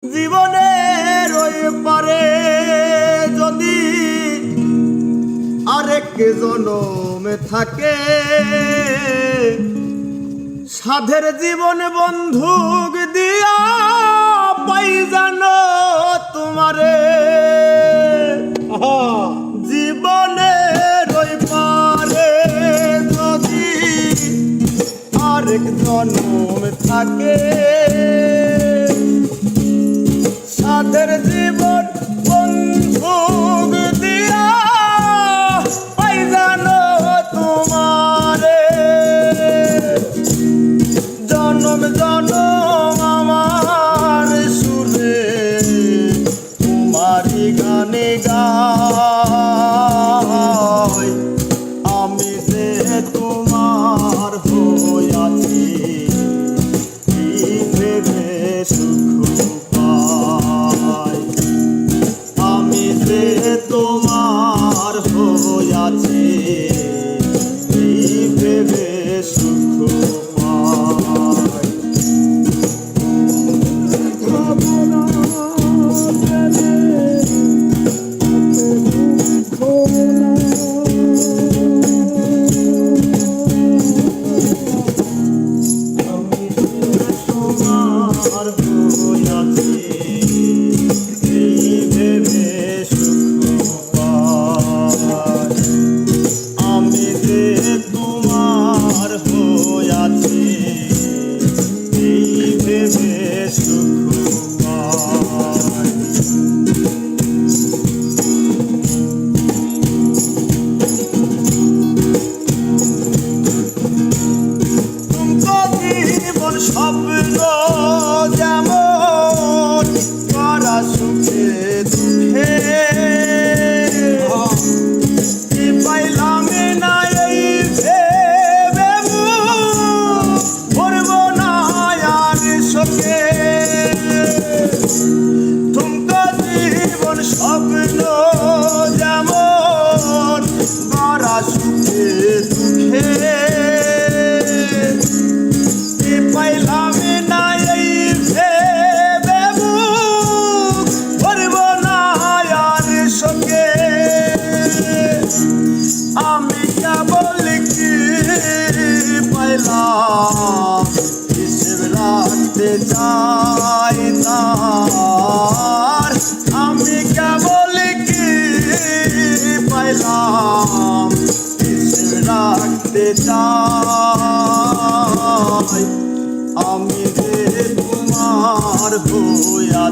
জীবনের ওই পারে যদি আরেক জনমে থাকে, সাধের জীবন বন্ধুক দিয়া পাই জানো তোমারে। জীবনের ওই পারে যদি আরেক জনম থাকে, সাধের জীবন বন্ধুক দিয়া পাই জানো তোমারে। জনম জনম আমার সুরে তোমারি গানে গাই, আমি যে তোমার হইয়াছি এই ভেবে সুখ পাই। আমি যে তোমার হইয়াছি এই ভেবে সুখ পাই। স্বপ্ন যেমন করা সুখে দুঃখে পাইলাম না, এই ভেবে ভরব না আর শোকে। তুমকো জীবন স্বপ্ন যেমন করা সুখে দুঃখে পাইলাম না, এই ভেবে ভরব না আর শোকে। আমি কেবল কি পাইলাম হিসেব রাখতে চাই তার। আমি কেবল কি পাইলাম হিসেব রাখতে চাই।